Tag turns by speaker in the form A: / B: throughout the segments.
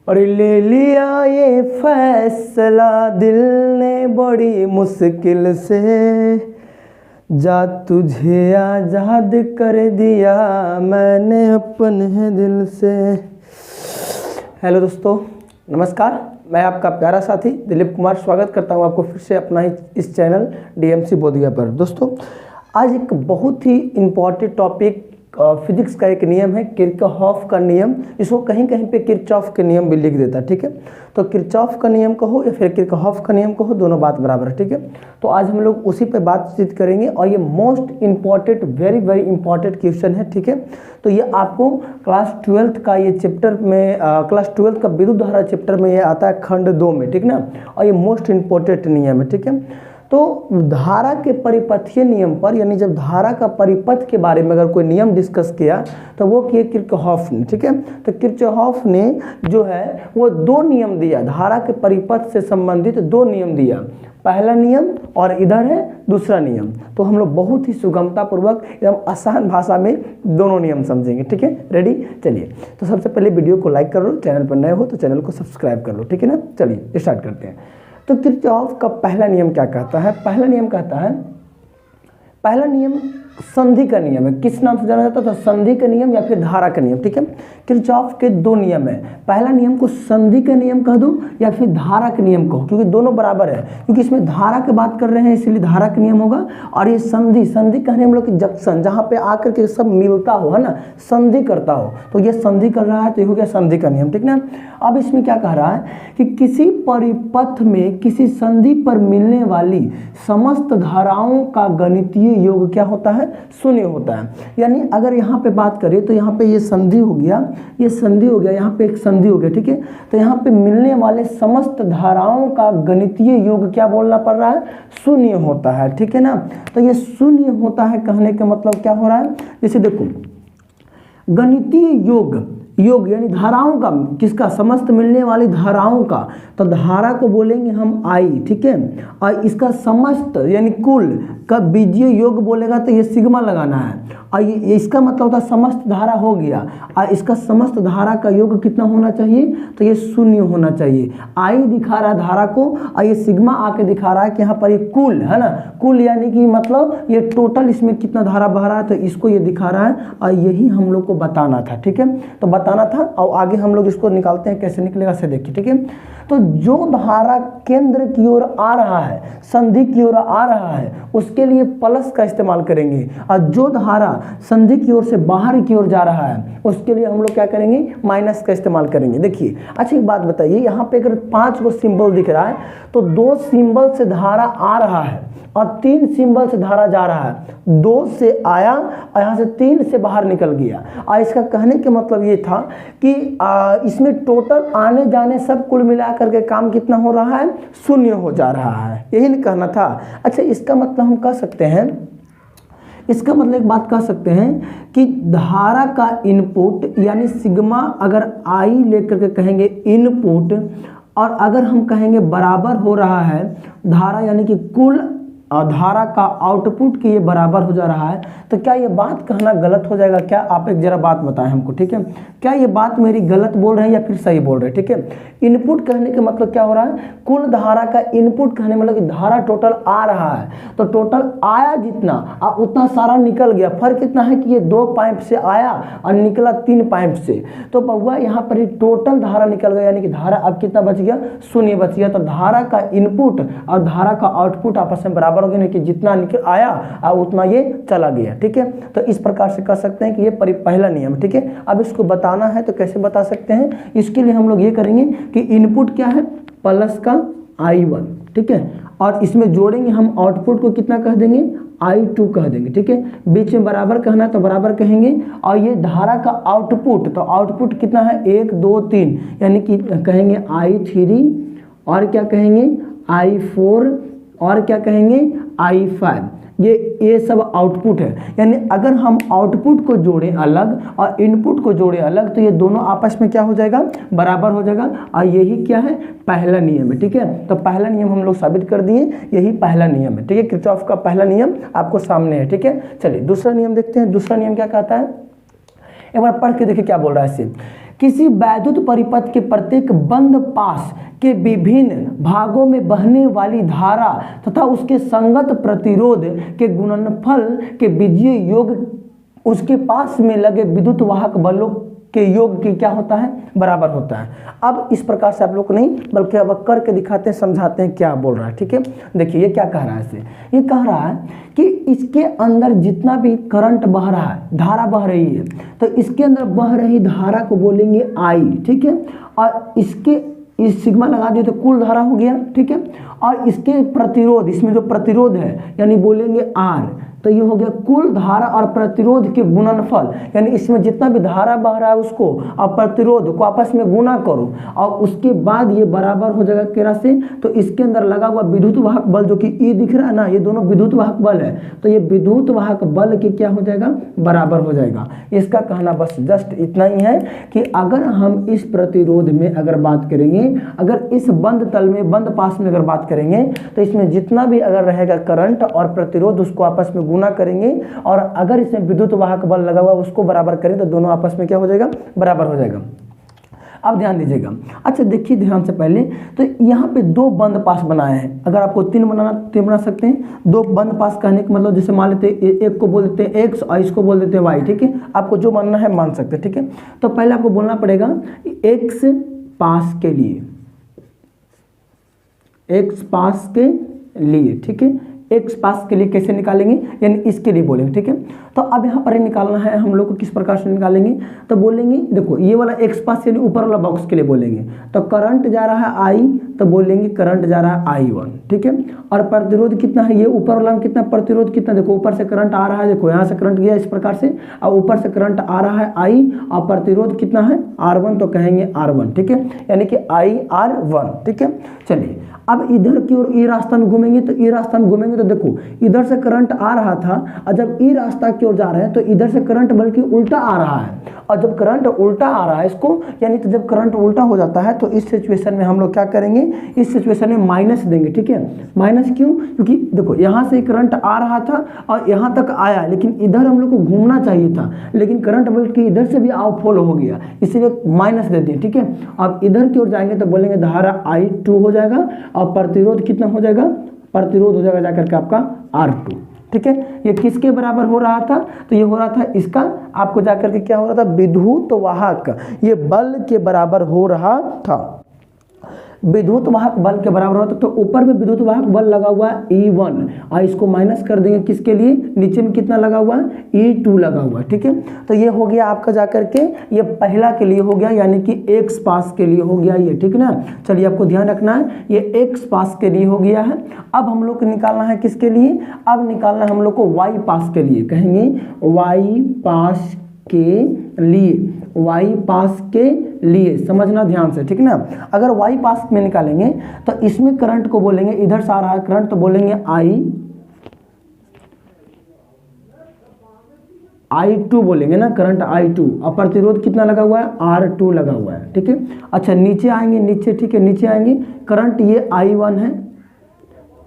A: और ले लिया ये फैसला दिल ने बड़ी मुश्किल से, जा तुझे आज़ाद कर दिया मैंने अपने दिल से। हेलो दोस्तों, नमस्कार। मैं आपका प्यारा साथी दिलीप कुमार स्वागत करता हूं आपको फिर से अपना ही इस चैनल डीएमसी बोधगया पर। दोस्तों, आज एक बहुत ही इम्पॉर्टेंट टॉपिक फिजिक्स का एक नियम है किरचॉफ का नियम। इसको कहीं कहीं पे किरचॉफ के नियम भी लिख देता है, ठीक है। तो किरचॉफ का नियम कहो या फिर किरचॉफ का नियम कहो, दोनों बात बराबर है, ठीक है। तो आज हम लोग उसी पे बातचीत करेंगे और ये most important very very important question है, ठीक है। तो ये आपको क्लास 12th का ये चैप्टर में क्लास 12th का विद्युत धारा चैप्टर में ये आता है खंड 2 में, ठीक ना। और ये मोस्ट इम्पॉर्टेंट नियम है, ठीक है। तो धारा के परिपथीय नियम पर, यानी जब धारा का परिपथ के बारे में अगर कोई नियम डिस्कस किया तो वो किए किरचॉफ ने, ठीक है। तो किरचॉफ ने जो है वो दो नियम दिया, धारा के परिपथ से संबंधित दो नियम दिया। पहला नियम और इधर है दूसरा नियम। तो हम लोग बहुत ही सुगमता पूर्वक एकदम आसान भाषा में दोनों नियम समझेंगे, ठीक है। रेडी, चलिए। तो सबसे पहले वीडियो को लाइक कर लो, चैनल पर नए हो तो चैनल को सब्सक्राइब कर लो, ठीक है ना। चलिए स्टार्ट करते हैं। तो किरचॉफ का पहला नियम क्या कहता है? पहला नियम कहता है, पहला नियम संधि का नियम है। किस नाम से जाना जाता था? संधि का नियम या फिर धारा का नियम, ठीक है। किरचॉफ के दो नियम है। पहला नियम को संधि का नियम कह दो या फिर धारा का नियम कहो, क्योंकि दोनों बराबर है। क्योंकि इसमें धारा की बात कर रहे हैं इसलिए धारा का नियम होगा। और ये संधि, संधि कहने हम लोग की जंक्शन, जहाँ पे आकर के सब मिलता हो, है ना, संधि करता हो, तो ये संधि कर रहा है तो ये हो गया संधि का नियम, ठीक ना। अब इसमें क्या कह रहा है कि किसी परिपथ में किसी संधि पर मिलने वाली समस्त धाराओं का गणितीय योग क्या होता है? शून्य होता है। यानी अगर यहाँ पे बात करें तो यहाँ पे ये संधि हो गया, ये संधि हो गया, यहाँ पे एक संधि हो गया, ठीक है। तो यहाँ पे मिलने वाले समस्त धाराओं का गणितीय योग क्या बोलना पड़ रहा है? शून्य होता है, ठीक है ना। तो ये शून्य होता है कहने का मतलब क्या हो रहा है? जैसे देखो, गणितीय योग, योग यानी धाराओं का, किसका? समस्त मिलने वाली धाराओं का। तो धारा को बोलेंगे हम आई, ठीक है। और इसका समस्त यानी कुल का बीजीय योग बोलेगा तो ये सिग्मा लगाना है। और ये इसका मतलब होता है समस्त धारा हो गया, और इसका समस्त धारा का योग कितना होना चाहिए? तो ये शून्य होना चाहिए। आई दिखा रहा है धारा को और ये सिग्मा आके दिखा रहा है कि यहाँ पर ये कुल है ना, कुल यानी कि मतलब ये टोटल इसमें कितना धारा बह रहा है, तो इसको ये दिखा रहा है। और यही हम लोग को बताना था, ठीक है। तो बताना था और आगे हम लोग इसको निकालते हैं, कैसे निकलेगा से देखिए, ठीक है। तो जो धारा केंद्र की ओर आ रहा है, संधि की ओर आ रहा है, उसके लिए प्लस का इस्तेमाल करेंगे। और जो धारा संधि की ओर से बाहर की ओर जा रहा है उसके लिए हम लोग क्या करेंगे? माइनस का इस्तेमाल करेंगे। देखिए, अच्छा एक बात बताइए, यहाँ पे अगर 5 गो सिंबल दिख रहा है तो 2 सिंबल से धारा आ रहा है और 3 सिंबल से धारा जा रहा है। 2 से आया और यहाँ से 3 से बाहर निकल गया। और इसका कहने का मतलब ये था कि इसमें टोटल आने जाने सब कुल मिला करके काम कितना हो रहा है? शून्य हो जा रहा है, यही नहीं कहना था। अच्छा, इसका मतलब हम कह सकते हैं, इसका मतलब एक बात कह सकते हैं कि धारा का इनपुट यानी सिग्मा अगर आई लेकर के कहेंगे इनपुट, और अगर हम कहेंगे बराबर हो रहा है धारा यानी कि कुल धारा का आउटपुट के ये बराबर हो जा रहा है, तो क्या ये बात कहना गलत हो जाएगा? क्या आप एक जरा बात बताएं हमको, ठीक है। क्या ये बात मेरी गलत बोल रहे हैं या फिर सही बोल रहे हैं, ठीक है। इनपुट कहने का मतलब क्या हो रहा है? कुल धारा का इनपुट कहने मतलब कि धारा टोटल आ रहा है, तो टोटल आया जितना उतना सारा निकल गया। फर्क कितना है कि ये 2 पाइप से आया और निकला 3 पाइप से, तो बउआ यहाँ पर टोटल धारा निकल गया, यानी कि धारा अब कितना बच गया? शून्य बच गया। तो धारा का इनपुट और धारा का आउटपुट आपस में बराबर हो गया, कि जितना निकल आया और उतना ये चला गया, ठीक है। तो इस प्रकार से कह सकते हैं कि ये पहला नियम, ठीक है। अब इसको बताना है तो कैसे बता सकते हैं? इसके लिए हम लोग ये करेंगे कि इनपुट क्या है? प्लस का I1, ठीक है। और इसमें जोड़ेंगे हम आउटपुट को कितना कह देंगे? I2 कह देंगे, ठीक है। बीच में बराबर कहना है तो बराबर कहेंगे। और ये धारा का आउटपुट, तो आउटपुट कितना है? 1 2 3, यानी कि कहेंगे I3, और क्या कहेंगे? I4, और क्या कहेंगे? I5। ये सब आउटपुट है। यानी अगर हम आउटपुट को जोड़ें अलग और इनपुट को जोड़ें अलग तो ये दोनों आपस में क्या हो जाएगा? बराबर हो जाएगा। और यही क्या है? पहला नियम है, ठीक है। तो पहला नियम हम लोग साबित कर दिए, यही पहला नियम है, ठीक है। किरचॉफ का पहला नियम आपको सामने है, ठीक है। चलिए दूसरा नियम देखते हैं। दूसरा नियम क्या कहता है? एक बार पढ़ के देखिए क्या बोल रहा है इससे किसी वैद्युत परिपथ के प्रत्येक बंद पास के विभिन्न भागों में बहने वाली धारा तथा उसके संगत प्रतिरोध के गुणनफल के बीजीय योग उसके पास में लगे विद्युत वाहक बलों के योग की क्या होता है, बराबर होता है। अब इस प्रकार से आप लोग को नहीं बल्कि अब करके दिखाते हैं, समझाते हैं क्या बोल रहा है। ठीक है, देखिए ये क्या कह रहा है इसे, ये कह रहा है कि इसके अंदर जितना भी करंट बह रहा है, धारा बह रही है, तो इसके अंदर बह रही धारा को बोलेंगे आई। ठीक है, और इसके इस सिग्मा लगा दिए तो कुल धारा हो गया। ठीक है, और इसके प्रतिरोध, इसमें जो प्रतिरोध है यानी बोलेंगे आर, तो ये हो गया कुल धारा और प्रतिरोध के गुणनफल, यानी इसमें जितना भी धारा बह रहा है उसको और प्रतिरोध को आपस में गुना करो और उसके बाद ये बराबर हो जाएगा केरा से। तो इसके अंदर लगा हुआ विद्युत वाहक बल जो कि ई दिख रहा है ना, ये दोनों विद्युत वाहक बल है, तो ये विद्युत वाहक बल के क्या हो जाएगा, बराबर हो जाएगा। इसका कहना बस जस्ट इतना ही है कि अगर हम इस प्रतिरोध में अगर बात करेंगे, अगर इस बंद तल में, बंद पास में अगर बात करेंगे, तो इसमें जितना भी अगर रहेगा करंट और प्रतिरोध उसको आपस में गुना करेंगे और अगर इसमें विद्युत वाहक बल लगा हुआ उसको बराबर करें तो दोनों आपस में क्या हो जाएगा, बराबर हो जाएगा। अब ध्यान दीजिएगा। अच्छा देखिए ध्यान से पहले, तो यहाँ पे दो बंद पास बनाए हैं, अगर आपको तीन बनाना तीन बना सकते हैं। दो बंद पास कहने का मतलब जैसे मान लेते हैं एक को बोल देते हैं एक्स और इसको बोल देते हैं वाई। ठीक है, आपको जो मानना है मान सकते हैं। ठीक है, तो पहले आपको बोलना पड़ेगा एक्स पास के लिए, एक्स पास के लिए। ठीक है, एक्स पास के लिए कैसे निकालेंगे, यानी इसके लिए बोलेंगे। ठीक है, तो अब यहाँ पर निकालना है हम लोग को, किस प्रकार से निकालेंगे, तो बोलेंगे देखो ये वाला एक्स पास यानी ऊपर वाला बॉक्स के लिए बोलेंगे, तो करंट जा रहा है आई, तो बोलेंगे करंट जा रहा है I1। ठीक है, और प्रतिरोध कितना है, ये ऊपर वाला में कितना प्रतिरोध कितना, देखो ऊपर से करंट आ रहा है, देखो यहाँ से करंट गया इस प्रकार से और ऊपर से करंट आ रहा है I और प्रतिरोध कितना है R1, तो कहेंगे R1। ठीक है, यानी कि IR1। ठीक है, चलिए अब इधर की ओर ई रास्ता में घूमेंगे, तो ई रास्ता में घूमेंगे तो देखो इधर से करंट आ रहा था और जब ई रास्ता की ओर जा रहे हैं तो इधर से करंट बल्कि उल्टा आ रहा है, और जब करंट उल्टा आ रहा है इसको, यानी तो जब करंट उल्टा हो जाता है तो इस सिचुएशन में हम लोग क्या करेंगे, इस सिचुएशन में माइनस देंगे। ठीक है, माइनस क्यों, क्योंकि देखो यहाँ से करंट आ रहा था और यहाँ तक आया, लेकिन इधर हम लोग को घूमना चाहिए था, लेकिन करंट बल्कि इधर से भी आउटफॉलो हो गया, इसीलिए माइनस दे दिए। ठीक है, अब इधर की ओर जाएंगे तो बोलेंगे धारा I2 हो जाएगा और प्रतिरोध कितना हो जाएगा, प्रतिरोध हो जाएगा जाकर के आपका R2। ठीक है, ये किसके बराबर हो रहा था, तो ये हो रहा था इसका, आपको जाकर के क्या हो रहा था, विद्युत वाहक, ये बल के बराबर हो रहा था, विद्युत वाहक बल के बराबर होता। तो ऊपर में विद्युत वाहक बल लगा हुआ है E1 और इसको माइनस कर देंगे किसके लिए, नीचे में कितना लगा हुआ है, E2 लगा हुआ है। ठीक है, तो ये हो गया आपका जाकर के, ये पहला के लिए हो गया, यानी कि एक्स पास के लिए हो गया ये। ठीक है ना, चलिए आपको ध्यान रखना है, ये एक्स पास के लिए हो गया है। अब हम लोग को निकालना है किसके लिए, अब निकालना है हम लोग को वाई पास के लिए, कहेंगे वाई पास के लिए, वाई पास के लिए, समझना ध्यान से। ठीक ना, अगर वाई पास में निकालेंगे तो इसमें करंट को बोलेंगे, इधर से आ रहा है करंट तो बोलेंगे I2 बोलेंगे ना, करंट I2, और प्रतिरोध कितना लगा हुआ है, R2 लगा हुआ है। ठीक है, अच्छा नीचे आएंगे, नीचे, ठीक है नीचे आएंगे, करंट ये I1 है,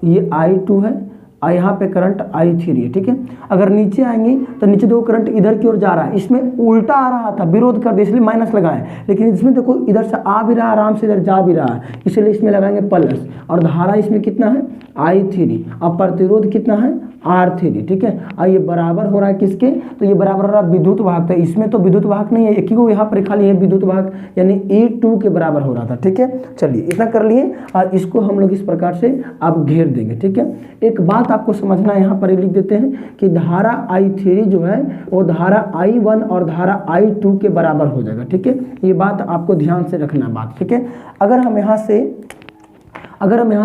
A: ये I2 है और यहाँ पे करंट I3 है। ठीक है, अगर नीचे आएंगे तो नीचे देखो करंट इधर की ओर जा रहा है, इसमें उल्टा आ रहा था, विरोध कर दिया इसलिए माइनस लगाए, लेकिन इसमें देखो इधर से आ भी रहा है आराम से, इधर जा भी रहा है, इसलिए इसमें लगाएंगे प्लस, और धारा इसमें कितना है I3 और प्रतिरोध कितना है R3। ठीक है, और ये बराबर हो रहा है किसके, तो ये बराबर हो रहा है विद्युत वाहक, तो इसमें तो विद्युत वाहक नहीं है, एक ही को यहाँ पर खाली है विद्युत वाहक, यानी E2 के बराबर हो रहा था। ठीक है, चलिए इतना कर लिए और इसको हम लोग इस प्रकार से आप घेर देंगे। ठीक है, एक बात आपको समझना, यहाँ पर लिख देते हैं कि धारा I3 जो है वो धारा I1 और धारा I2 के बराबर हो जाएगा। ठीक है, ये बात आपको ध्यान से रखना बात। ठीक है, अगर हम यहाँ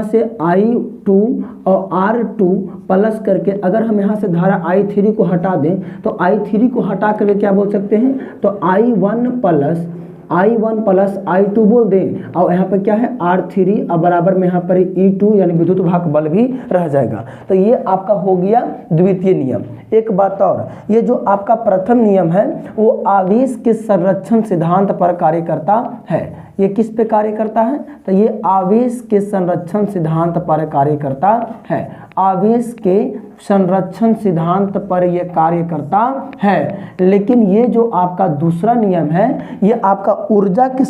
A: से I2 और R2 प्लस करके अगर हम यहाँ से धारा I3 को हटा दें तो I3 को हटा करके क्या बोल सकते हैं, तो I1 प्लस I2 बोल दें, और यहाँ पर क्या है R3 और बराबर में यहाँ पर E2 यानी विद्युत वाहक बल भी रह जाएगा। तो ये आपका हो गया द्वितीय नियम। एक बात और, ये जो आपका प्रथम नियम है वो आवेश के संरक्षण सिद्धांत पर कार्य करता है। ये किस पे कार्य करता है? तो ये आवेश के संरक्षण सिद्धांत पर कार्य करता है। आवेश के संरक्षण सिद्धांत पर यह कार्य करता है। लेकिन ये जो आपका दूसरा नियम है ये आपका ऊर्जा के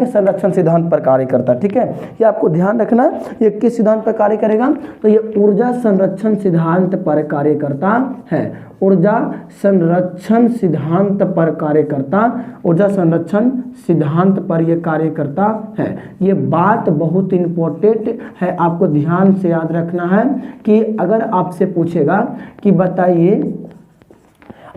A: संरक्षण सिद्धांत पर कार्य करता है। ठीक है, ये आपको ध्यान रखना, ये किस सिद्धांत पर कार्य करेगा? तो ये ऊर्जा संरक्षण सिद्धांत पर कार्य करता है। ऊर्जा संरक्षण सिद्धांत पर कार्य करता, ऊर्जा संरक्षण सिद्धांत पर यह कार्य करता है। ये बात बहुत इंपॉर्टेंट है, आपको ध्यान से याद रखना है कि अगर आपसे पूछेगा कि बताइए,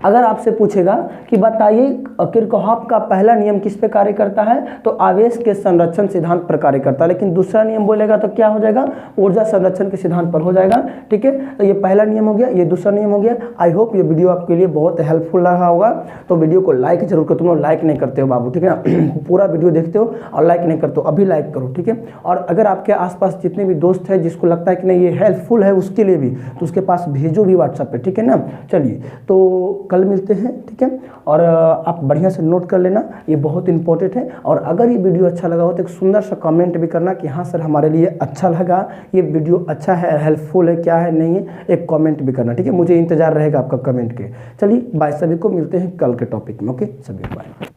A: अगर आपसे पूछेगा कि बताइए किरचॉफ का पहला नियम किस पे कार्य करता है? तो आवेश के संरक्षण सिद्धांत पर कार्य करता है। लेकिन दूसरा नियम बोलेगा तो क्या हो जाएगा? ऊर्जा संरक्षण के सिद्धांत पर हो जाएगा। ठीक है, तो ये पहला नियम हो गया, ये दूसरा नियम हो गया। आई होप ये वीडियो आपके लिए बहुत हेल्पफुल रहा होगा। तो वीडियो को लाइक जरूर करो, तुम लोग लाइक नहीं करते हो बाबू, ठीक है ना। पूरा वीडियो देखते हो और लाइक नहीं करते हो, अभी लाइक करो, ठीक है। और अगर आपके आसपास जितने भी दोस्त हैं जिसको लगता है कि नहीं ये हेल्पफुल है उसके लिए भी, तो उसके पास भेजो भी व्हाट्सएप पे, ठीक है ना। चलिए तो कल मिलते हैं, ठीक है। और आप बढ़िया से नोट कर लेना, ये बहुत इंपॉर्टेंट है। और अगर ये वीडियो अच्छा लगा हो तो एक सुंदर सा कमेंट भी करना कि हाँ सर हमारे लिए अच्छा लगा, ये वीडियो अच्छा है, हेल्पफुल है, क्या है नहीं है, एक कमेंट भी करना, ठीक है। मुझे इंतजार रहेगा आपका कमेंट के। चलिए बाय, सभी को मिलते हैं कल के टॉपिक में। ओके, सभी बाय।